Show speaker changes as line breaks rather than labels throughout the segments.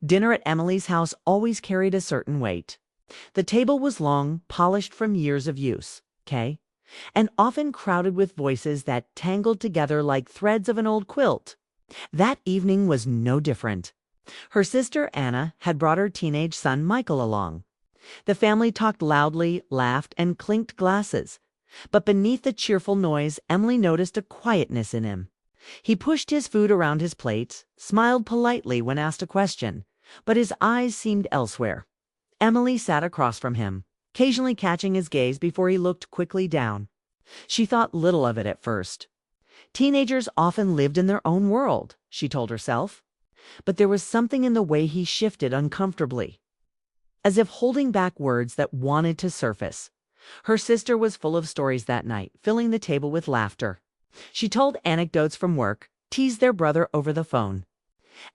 Dinner at Emily's house always carried a certain weight. The table was long, polished from years of use, okay? And often crowded with voices that tangled together like threads of an old quilt. That evening was no different. Her sister Anna had brought her teenage son Michael along. The family talked loudly, laughed, and clinked glasses. But beneath the cheerful noise, Emily noticed a quietness in him. He pushed his food around his plate, smiled politely when asked a question, but his eyes seemed elsewhere. Emily sat across from him, occasionally catching his gaze before he looked quickly down. She thought little of it at first. Teenagers often lived in their own world, she told herself. But there was something in the way he shifted uncomfortably, as if holding back words that wanted to surface. Her sister was full of stories that night, filling the table with laughter. She told anecdotes from work, teased their brother over the phone,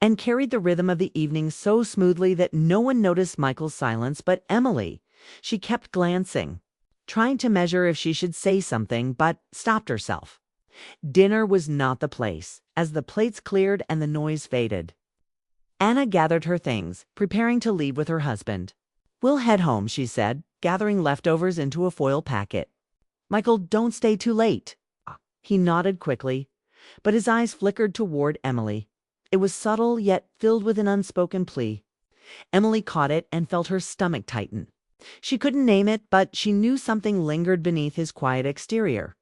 and carried the rhythm of the evening so smoothly that no one noticed Michael's silence but Emily. She kept glancing, trying to measure if she should say something, but stopped herself. Dinner was not the place, as the plates cleared and the noise faded. Anna gathered her things, preparing to leave with her husband. "We'll head home," she said, gathering leftovers into a foil packet. "Michael, don't stay too late." He nodded quickly, but his eyes flickered toward Emily. It was subtle, yet filled with an unspoken plea. Emily caught it and felt her stomach tighten. She couldn't name it, but she knew something lingered beneath his quiet exterior.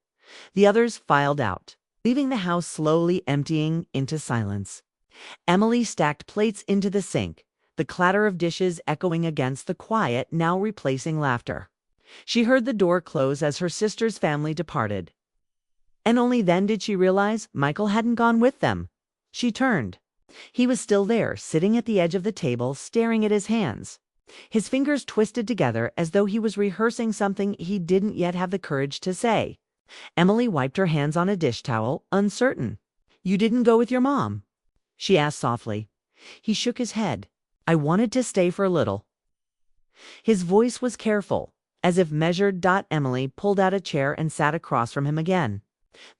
The others filed out, leaving the house slowly emptying into silence. Emily stacked plates into the sink, the clatter of dishes echoing against the quiet, now replacing laughter. She heard the door close as her sister's family departed. And only then did she realize Michael hadn't gone with them. She turned. He was still there, sitting at the edge of the table, staring at his hands. His fingers twisted together as though he was rehearsing something he didn't yet have the courage to say. Emily wiped her hands on a dish towel, uncertain. "You didn't go with your mom?" she asked softly. He shook his head. "I wanted to stay for a little." His voice was careful, as if measured. Emily pulled out a chair and sat across from him again.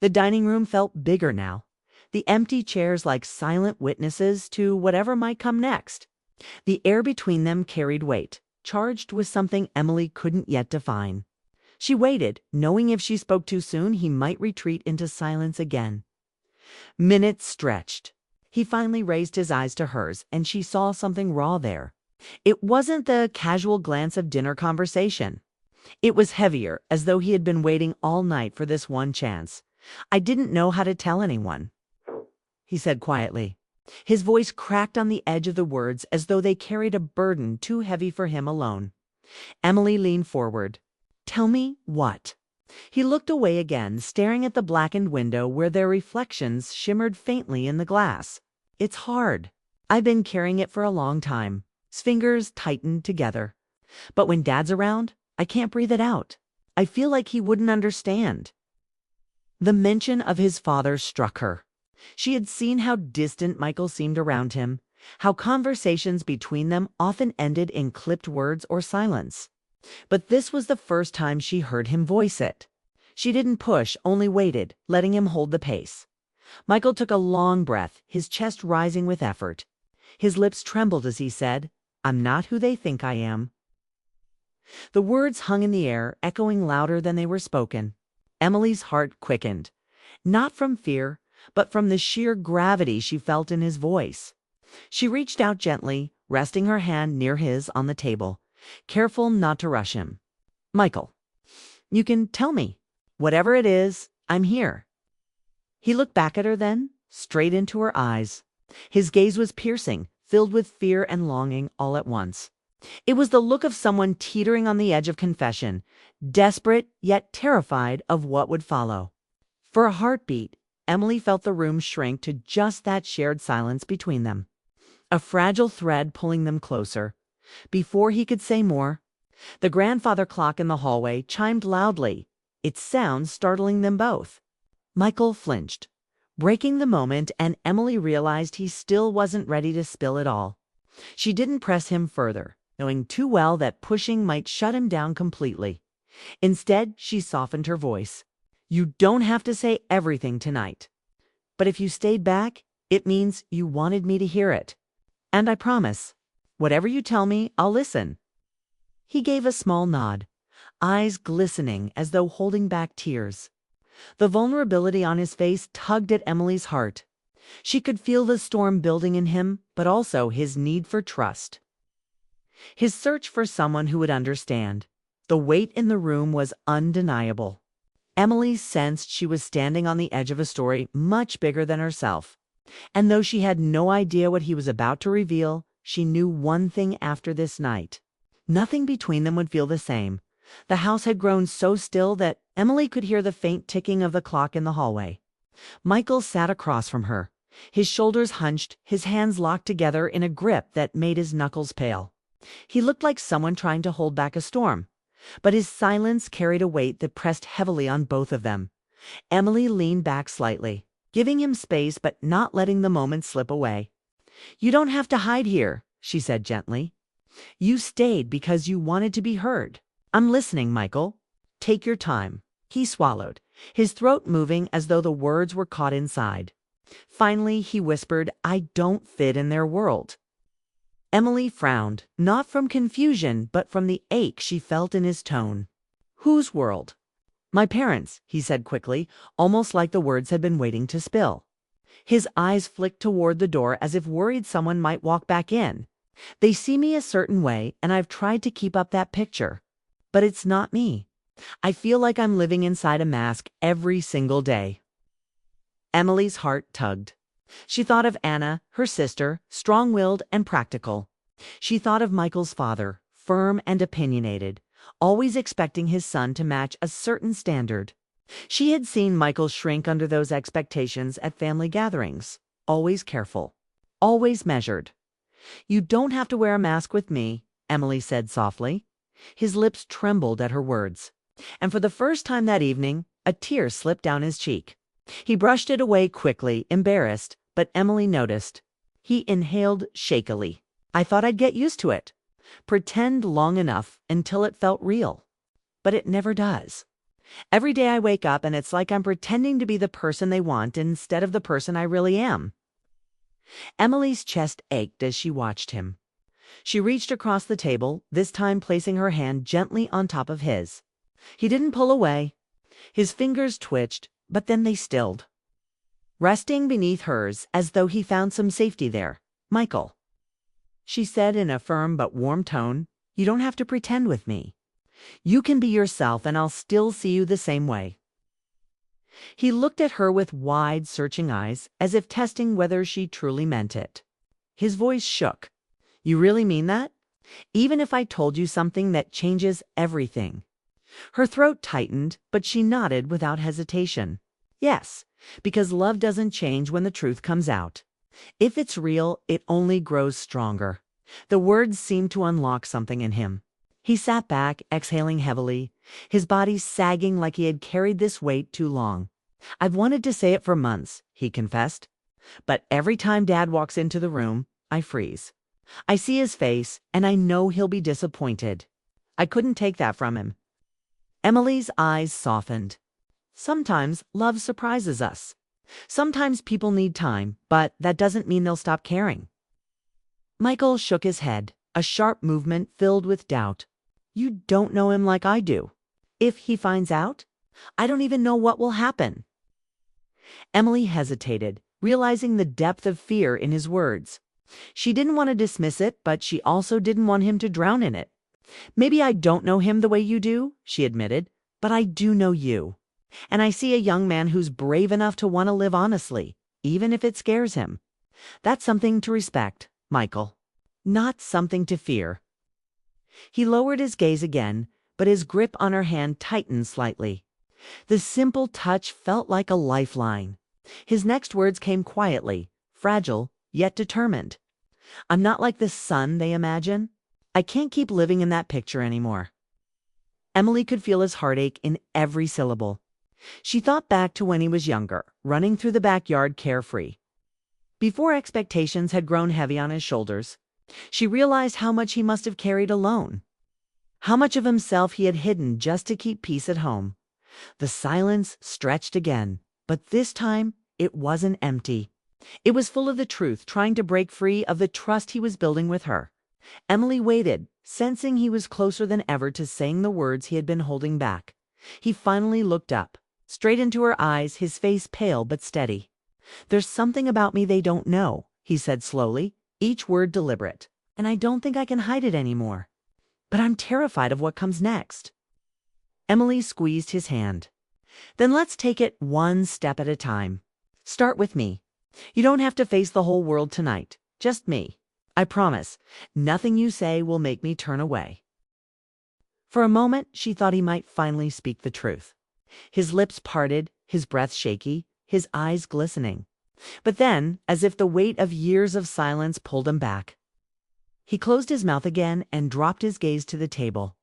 The dining room felt bigger now, the empty chairs like silent witnesses to whatever might come next. The air between them carried weight, charged with something Emily couldn't yet define. She waited, knowing if she spoke too soon, he might retreat into silence again. Minutes stretched. He finally raised his eyes to hers, and she saw something raw there. It wasn't the casual glance of dinner conversation. It was heavier, as though he had been waiting all night for this one chance. "I didn't know how to tell anyone," he said quietly. His voice cracked on the edge of the words as though they carried a burden too heavy for him alone. Emily leaned forward. "Tell me what?" He looked away again, staring at the blackened window where their reflections shimmered faintly in the glass. "It's hard. I've been carrying it for a long time." His fingers tightened together. "But when Dad's around, I can't breathe it out. I feel like he wouldn't understand." The mention of his father struck her. She had seen how distant Michael seemed around him, how conversations between them often ended in clipped words or silence. But this was the first time she heard him voice it. She didn't push, only waited, letting him hold the pace. Michael took a long breath, his chest rising with effort. His lips trembled as he said, "I'm not who they think I am." The words hung in the air, echoing louder than they were spoken. Emily's heart quickened, not from fear, but from the sheer gravity she felt in his voice. She reached out gently, resting her hand near his on the table, careful not to rush him. "Michael, you can tell me. Whatever it is, I'm here." He looked back at her then, straight into her eyes. His gaze was piercing, filled with fear and longing all at once. It was the look of someone teetering on the edge of confession, desperate yet terrified of what would follow. For a heartbeat, Emily felt the room shrink to just that shared silence between them, a fragile thread pulling them closer. Before he could say more, the grandfather clock in the hallway chimed loudly, its sound startling them both. Michael flinched, breaking the moment, and Emily realized he still wasn't ready to spill it all. She didn't press him further, knowing too well that pushing might shut him down completely. Instead, she softened her voice. "You don't have to say everything tonight. But if you stayed back, it means you wanted me to hear it." And I promise, whatever you tell me, I'll listen." He gave a small nod, eyes glistening as though holding back tears. The vulnerability on his face tugged at Emily's heart. She could feel the storm building in him, but also his need for trust. His search for someone who would understand. The weight in the room was undeniable. Emily sensed she was standing on the edge of a story much bigger than herself. And though she had no idea what he was about to reveal, she knew one thing after this night. Nothing between them would feel the same. The house had grown so still that Emily could hear the faint ticking of the clock in the hallway. Michael sat across from her, his shoulders hunched, his hands locked together in a grip that made his knuckles pale. He looked like someone trying to hold back a storm, but his silence carried a weight that pressed heavily on both of them. Emily leaned back slightly, giving him space but not letting the moment slip away. "You don't have to hide here," she said gently. "You stayed because you wanted to be heard. I'm listening, Michael. Take your time." He swallowed, his throat moving as though the words were caught inside. Finally, he whispered, "I don't fit in their world." Emily frowned, not from confusion, but from the ache she felt in his tone. "Whose world?" "My parents," he said quickly, almost like the words had been waiting to spill. His eyes flicked toward the door as if worried someone might walk back in. "They see me a certain way, and I've tried to keep up that picture. But it's not me. I feel like I'm living inside a mask every single day." Emily's heart tugged. She thought of Anna, her sister, strong-willed and practical. She thought of Michael's father, firm and opinionated, always expecting his son to match a certain standard. She had seen Michael shrink under those expectations at family gatherings, always careful, always measured. "You don't have to wear a mask with me," Emily said softly. His lips trembled at her words, and for the first time that evening, a tear slipped down his cheek. He brushed it away quickly, embarrassed, but Emily noticed. He inhaled shakily. "I thought I'd get used to it. Pretend long enough until it felt real. But it never does. Every day I wake up and it's like I'm pretending to be the person they want instead of the person I really am." Emily's chest ached as she watched him. She reached across the table, this time placing her hand gently on top of his. He didn't pull away. His fingers twitched, but then they stilled, resting beneath hers as though he found some safety there. "Michael," she said in a firm but warm tone, "you don't have to pretend with me. You can be yourself and I'll still see you the same way." He looked at her with wide, searching eyes, as if testing whether she truly meant it. His voice shook. "You really mean that? Even if I told you something that changes everything?" Her throat tightened, but she nodded without hesitation. "Yes, because love doesn't change when the truth comes out. If it's real, it only grows stronger." The words seemed to unlock something in him. He sat back, exhaling heavily, his body sagging like he had carried this weight too long. "I've wanted to say it for months," he confessed. "But every time Dad walks into the room, I freeze. I see his face, and I know he'll be disappointed. I couldn't take that from him." Emily's eyes softened. "Sometimes love surprises us. Sometimes people need time, but that doesn't mean they'll stop caring." Michael shook his head, a sharp movement filled with doubt. "You don't know him like I do. If he finds out, I don't even know what will happen." Emily hesitated, realizing the depth of fear in his words. She didn't want to dismiss it, but she also didn't want him to drown in it. "Maybe I don't know him the way you do," she admitted, "but I do know you. And I see a young man who's brave enough to want to live honestly, even if it scares him. That's something to respect, Michael. Not something to fear." He lowered his gaze again, but his grip on her hand tightened slightly. The simple touch felt like a lifeline. His next words came quietly, fragile, yet determined. "I'm not like the son they imagine. I can't keep living in that picture anymore." Emily could feel his heartache in every syllable. She thought back to when he was younger, running through the backyard carefree. Before expectations had grown heavy on his shoulders, she realized how much he must have carried alone. How much of himself he had hidden just to keep peace at home. The silence stretched again, but this time it wasn't empty. It was full of the truth, trying to break free of the trust he was building with her. Emily waited, sensing he was closer than ever to saying the words he had been holding back. He finally looked up, straight into her eyes, his face pale but steady. "There's something about me they don't know," he said slowly, each word deliberate. "And I don't think I can hide it anymore. But I'm terrified of what comes next." Emily squeezed his hand. "Then let's take it one step at a time. Start with me. You don't have to face the whole world tonight. Just me. I promise, nothing you say will make me turn away." For a moment, she thought he might finally speak the truth. His lips parted, his breath shaky, his eyes glistening. But then, as if the weight of years of silence pulled him back, he closed his mouth again and dropped his gaze to the table.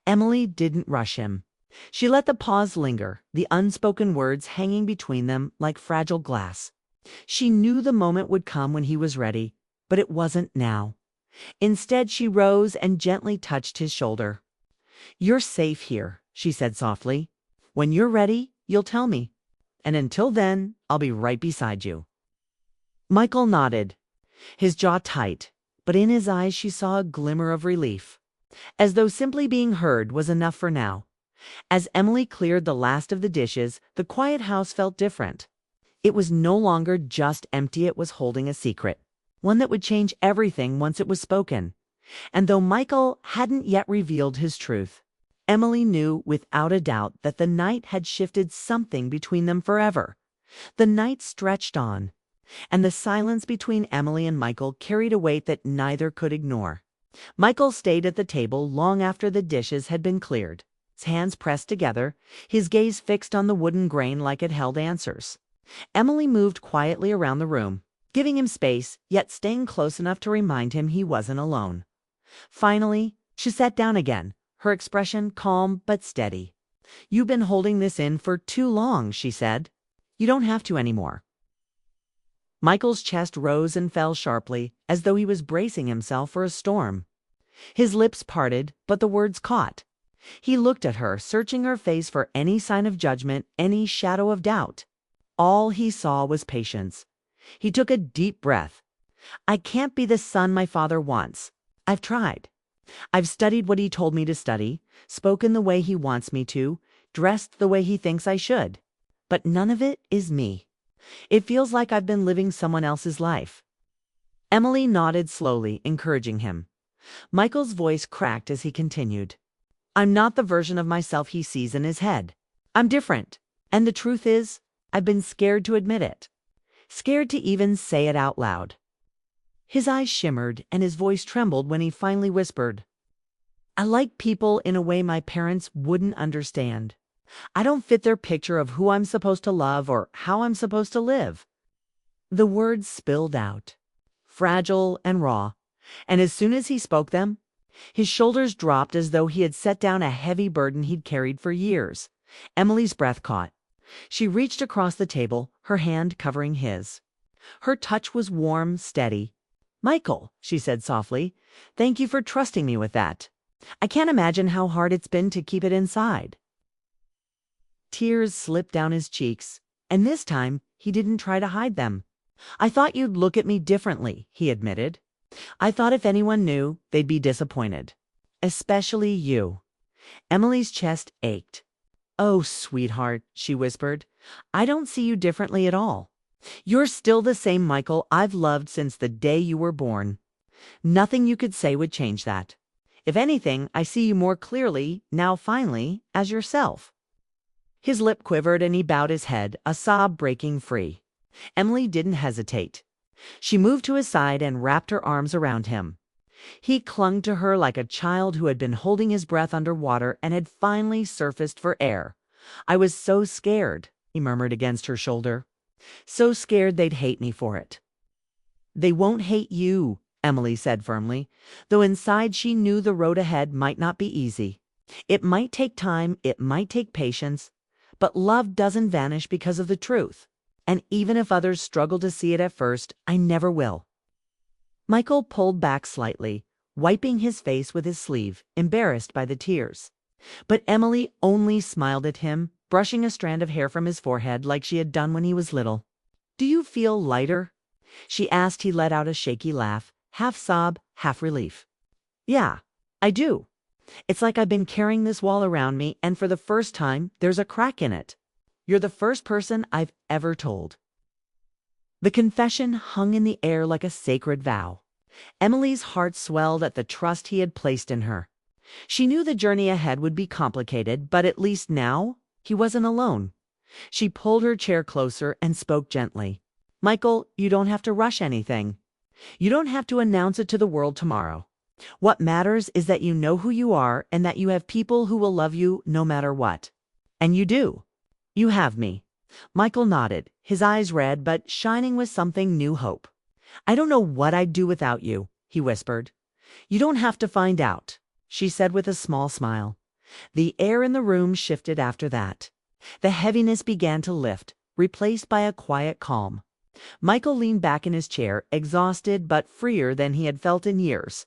Emily didn't rush him. She let the pause linger, the unspoken words hanging between them like fragile glass. She knew the moment would come when he was ready, but it wasn't now. Instead, she rose and gently touched his shoulder. "You're safe here," she said softly. "When you're ready, you'll tell me. And until then, I'll be right beside you." Michael nodded, his jaw tight, but in his eyes she saw a glimmer of relief, as though simply being heard was enough for now. As Emily cleared the last of the dishes, the quiet house felt different. It was no longer just empty, it was holding a secret, one that would change everything once it was spoken. And though Michael hadn't yet revealed his truth, Emily knew without a doubt that the night had shifted something between them forever. The night stretched on, and the silence between Emily and Michael carried a weight that neither could ignore. Michael stayed at the table long after the dishes had been cleared, his hands pressed together, his gaze fixed on the wooden grain like it held answers. Emily moved quietly around the room, giving him space, yet staying close enough to remind him he wasn't alone. Finally, she sat down again, her expression calm but steady. "You've been holding this in for too long," she said. "You don't have to anymore." Michael's chest rose and fell sharply, as though he was bracing himself for a storm. His lips parted, but the words caught. He looked at her, searching her face for any sign of judgment, any shadow of doubt. All he saw was patience. He took a deep breath. "I can't be the son my father wants. I've tried. I've studied what he told me to study, spoken the way he wants me to, dressed the way he thinks I should. But none of it is me. It feels like I've been living someone else's life." Emily nodded slowly, encouraging him. Michael's voice cracked as he continued. "I'm not the version of myself he sees in his head. I'm different. And the truth is, I've been scared to admit it. Scared to even say it out loud." His eyes shimmered and his voice trembled when he finally whispered, "I like people in a way my parents wouldn't understand. I don't fit their picture of who I'm supposed to love or how I'm supposed to live." The words spilled out, fragile and raw, and as soon as he spoke them, his shoulders dropped as though he had set down a heavy burden he'd carried for years. Emily's breath caught. She reached across the table, her hand covering his. Her touch was warm, steady. "Michael," she said softly, "thank you for trusting me with that. I can't imagine how hard it's been to keep it inside." Tears slipped down his cheeks, and this time he didn't try to hide them. "I thought you'd look at me differently," he admitted. "I thought if anyone knew, they'd be disappointed. Especially you." Emily's chest ached. "Oh, sweetheart," she whispered, "I don't see you differently at all. You're still the same Michael I've loved since the day you were born. Nothing you could say would change that. If anything, I see you more clearly, now finally, as yourself." His lip quivered and he bowed his head, a sob breaking free. Emily didn't hesitate. She moved to his side and wrapped her arms around him. He clung to her like a child who had been holding his breath underwater and had finally surfaced for air. "I was so scared," he murmured against her shoulder. "So scared they'd hate me for it." "They won't hate you," Emily said firmly, though inside she knew the road ahead might not be easy. It might take time, it might take patience, but love doesn't vanish because of the truth. And even if others struggle to see it at first, I never will. Michael pulled back slightly, wiping his face with his sleeve, embarrassed by the tears. But Emily only smiled at him, brushing a strand of hair from his forehead like she had done when he was little. Do you feel lighter? She asked. He let out a shaky laugh, half sob, half relief. Yeah, I do. It's like I've been carrying this wall around me, and for the first time, there's a crack in it. You're the first person I've ever told. The confession hung in the air like a sacred vow. Emily's heart swelled at the trust he had placed in her. She knew the journey ahead would be complicated, but at least now, he wasn't alone. She pulled her chair closer and spoke gently. Michael, you don't have to rush anything. You don't have to announce it to the world tomorrow. What matters is that you know who you are and that you have people who will love you no matter what. And you do. You have me. Michael nodded, his eyes red but shining with something new hope. I don't know what I'd do without you, he whispered. You don't have to find out, she said with a small smile. The air in the room shifted after that. The heaviness began to lift, replaced by a quiet calm. Michael leaned back in his chair, exhausted but freer than he had felt in years.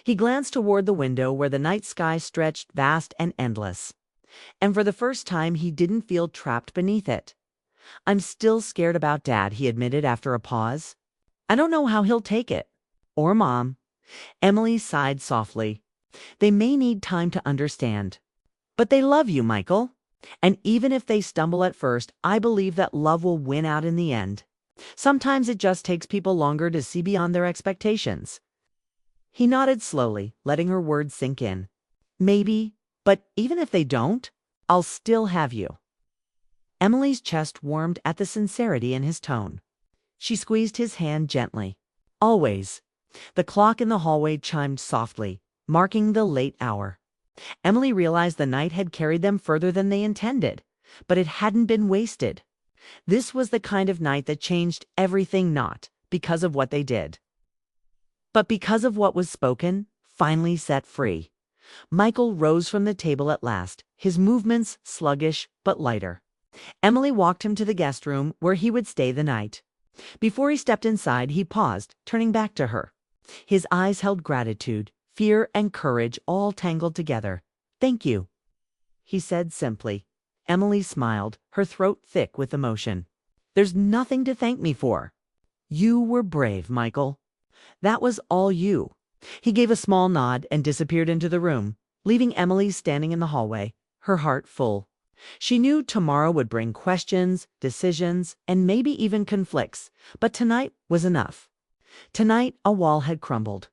He glanced toward the window where the night sky stretched vast and endless. And for the first time, he didn't feel trapped beneath it. I'm still scared about Dad, he admitted after a pause. I don't know how he'll take it. Or Mom. Emily sighed softly. They may need time to understand. But they love you, Michael. And even if they stumble at first, I believe that love will win out in the end. Sometimes it just takes people longer to see beyond their expectations. He nodded slowly, letting her words sink in. Maybe, but even if they don't, I'll still have you. Emily's chest warmed at the sincerity in his tone. She squeezed his hand gently. Always. The clock in the hallway chimed softly, marking the late hour. Emily realized the night had carried them further than they intended, but it hadn't been wasted. This was the kind of night that changed everything, not because of what they did, but because of what was spoken, finally set free. Michael rose from the table at last, his movements sluggish but lighter. Emily walked him to the guest room where he would stay the night. Before he stepped inside, he paused, turning back to her. His eyes held gratitude, fear, and courage all tangled together. Thank you, he said simply. Emily smiled, her throat thick with emotion. There's nothing to thank me for. You were brave, Michael. That was all you. He gave a small nod and disappeared into the room, leaving Emily standing in the hallway, her heart full. She knew tomorrow would bring questions, decisions, and maybe even conflicts, but tonight was enough. Tonight, a wall had crumbled,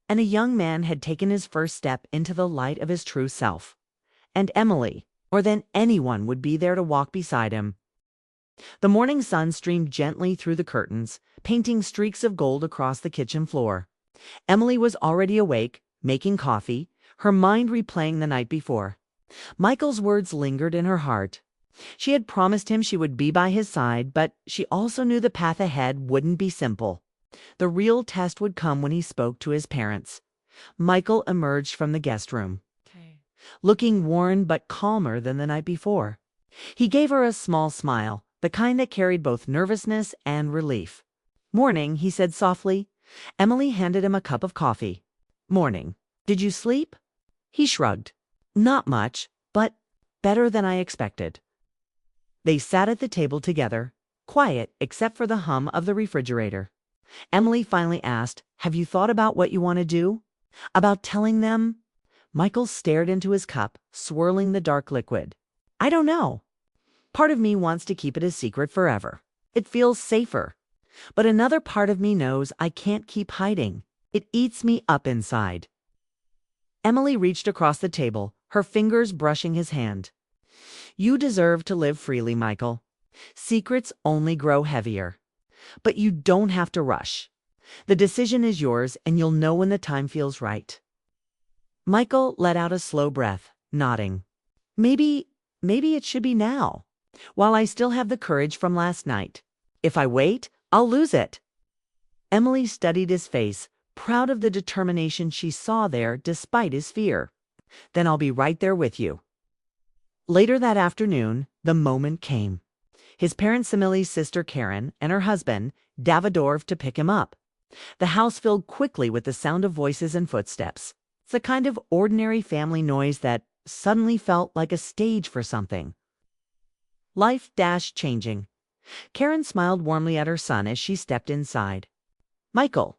and a young man had taken his first step into the light of his true self. And Emily, more than anyone, would be there to walk beside him. The morning sun streamed gently through the curtains, painting streaks of gold across the kitchen floor. Emily was already awake, making coffee, her mind replaying the night before. Michael's words lingered in her heart. She had promised him she would be by his side, but she also knew the path ahead wouldn't be simple. The real test would come when he spoke to his parents. Michael emerged from the guest room, looking worn but calmer than the night before. He gave her a small smile, the kind that carried both nervousness and relief. Morning, he said softly. Emily handed him a cup of coffee. Morning. Did you sleep? He shrugged. Not much, but better than I expected. They sat at the table together, quiet except for the hum of the refrigerator. Emily finally asked, Have you thought about what you want to do? About telling them? Michael stared into his cup, swirling the dark liquid. I don't know. Part of me wants to keep it a secret forever. It feels safer. But another part of me knows I can't keep hiding. It eats me up inside. Emily reached across the table, her fingers brushing his hand. You deserve to live freely, Michael. Secrets only grow heavier. But you don't have to rush. The decision is yours, and you'll know when the time feels right. Michael let out a slow breath, nodding. Maybe it should be now, while I still have the courage from last night. If I wait, I'll lose it. Emily studied his face, proud of the determination she saw there despite his fear. Then I'll be right there with you. Later that afternoon, the moment came. His parents, Emily's sister Karen, and her husband, David, to pick him up. The house filled quickly with the sound of voices and footsteps. It's the kind of ordinary family noise that suddenly felt like a stage for something. Life changing. Karen smiled warmly at her son as she stepped inside. Michael,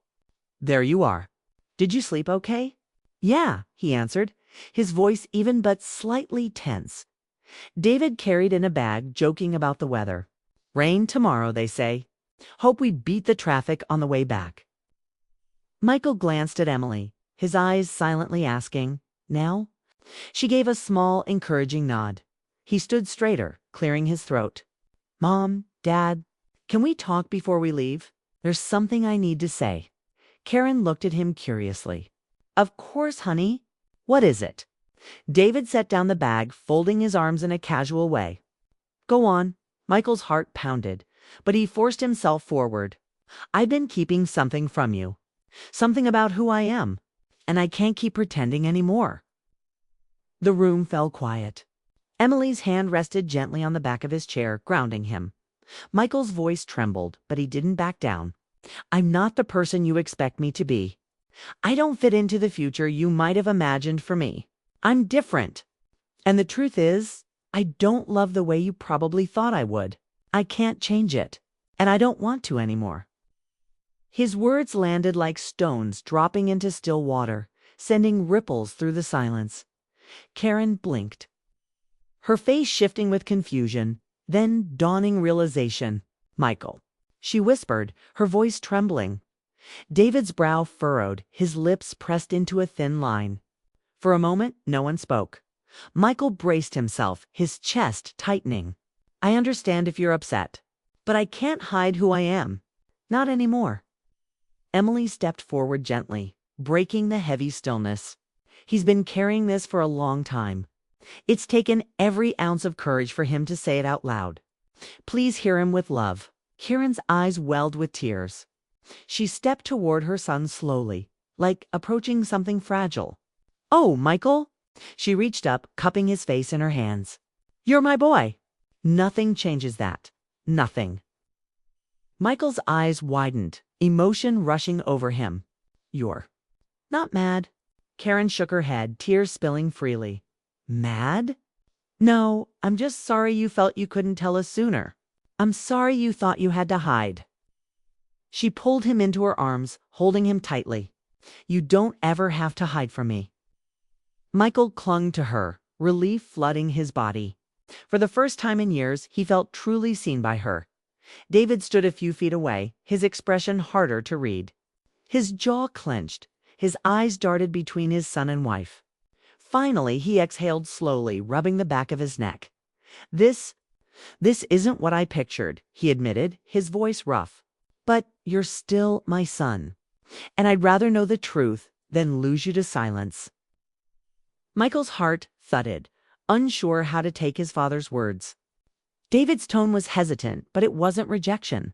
there you are. Did you sleep okay? Yeah, he answered, his voice even but slightly tense. David carried in a bag, joking about the weather. Rain tomorrow, they say. Hope we beat the traffic on the way back. Michael glanced at Emily, his eyes silently asking, Now? She gave a small, encouraging nod. He stood straighter, clearing his throat. Mom, Dad, can we talk before we leave? There's something I need to say. Karen looked at him curiously. Of course, honey. What is it? David set down the bag, folding his arms in a casual way. Go on. Michael's heart pounded, but he forced himself forward. I've been keeping something from you. Something about who I am. And I can't keep pretending anymore. The room fell quiet. Emily's hand rested gently on the back of his chair, grounding him. Michael's voice trembled, but he didn't back down. I'm not the person you expect me to be. I don't fit into the future you might have imagined for me. I'm different. And the truth is, I don't love the way you probably thought I would. I can't change it. And I don't want to anymore. His words landed like stones dropping into still water, sending ripples through the silence. Karen blinked, her face shifting with confusion, then dawning realization. Michael, she whispered, her voice trembling. David's brow furrowed, his lips pressed into a thin line. For a moment, no one spoke. Michael braced himself, his chest tightening. I understand if you're upset, but I can't hide who I am. Not anymore. Emily stepped forward gently, breaking the heavy stillness. He's been carrying this for a long time. It's taken every ounce of courage for him to say it out loud. Please hear him with love. Karen's eyes welled with tears. She stepped toward her son slowly, like approaching something fragile. Oh, Michael! She reached up, cupping his face in her hands. You're my boy. Nothing changes that. Nothing. Michael's eyes widened, emotion rushing over him. You're not mad. Karen shook her head, tears spilling freely. Mad? No, I'm just sorry you felt you couldn't tell us sooner. I'm sorry you thought you had to hide. She pulled him into her arms, holding him tightly. You don't ever have to hide from me. Michael clung to her, relief flooding his body. For the first time in years, he felt truly seen by her. David stood a few feet away, his expression harder to read. His jaw clenched, his eyes darted between his son and wife. Finally, he exhaled slowly, rubbing the back of his neck. This isn't what I pictured, he admitted, his voice rough. But you're still my son, and I'd rather know the truth than lose you to silence. Michael's heart thudded, unsure how to take his father's words. David's tone was hesitant, but it wasn't rejection.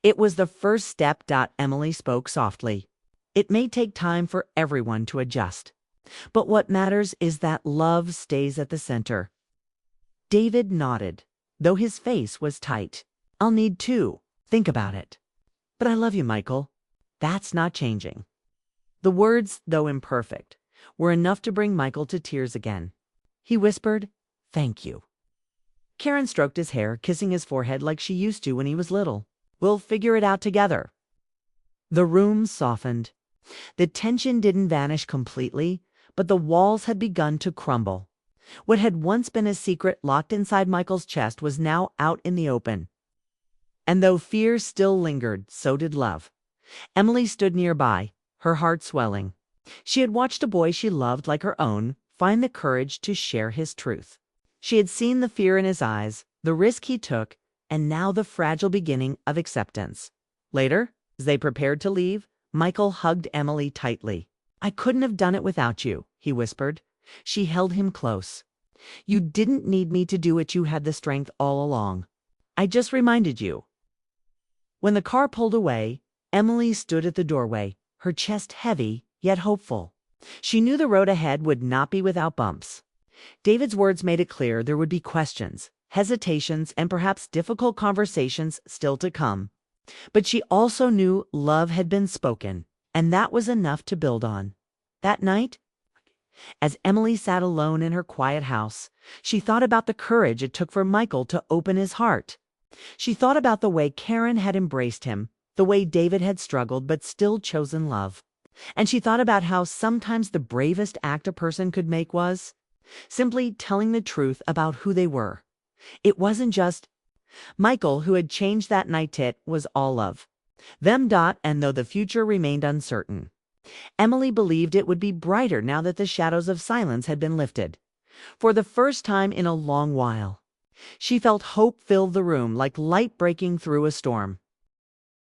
It was the first step. Emily spoke softly. It may take time for everyone to adjust, but what matters is that love stays at the center. David nodded, though his face was tight. I'll need to think about it. But I love you, Michael. That's not changing. The words, though imperfect, were enough to bring Michael to tears again. He whispered, Thank you. Karen stroked his hair, kissing his forehead like she used to when he was little. We'll figure it out together. The room softened. The tension didn't vanish completely, but the walls had begun to crumble. What had once been a secret locked inside Michael's chest was now out in the open. And though fear still lingered, so did love. Emily stood nearby, her heart swelling. She had watched a boy she loved like her own find the courage to share his truth. She had seen the fear in his eyes, the risk he took, and now the fragile beginning of acceptance. Later, as they prepared to leave, Michael hugged Emily tightly. I couldn't have done it without you, he whispered. She held him close. You didn't need me to do it. You had the strength all along. I just reminded you. When the car pulled away, Emily stood at the doorway, her chest heavy, yet hopeful. She knew the road ahead would not be without bumps. David's words made it clear there would be questions, hesitations, and perhaps difficult conversations still to come. But she also knew love had been spoken, and that was enough to build on. That night, as Emily sat alone in her quiet house, she thought about the courage it took for Michael to open his heart. She thought about the way Karen had embraced him, the way David had struggled but still chosen love. And she thought about how sometimes the bravest act a person could make was simply telling the truth about who they were. It wasn't just Michael who had changed that night. It was all of them. And though the future remained uncertain, Emily believed it would be brighter now that the shadows of silence had been lifted. For the first time in a long while, she felt hope fill the room like light breaking through a storm.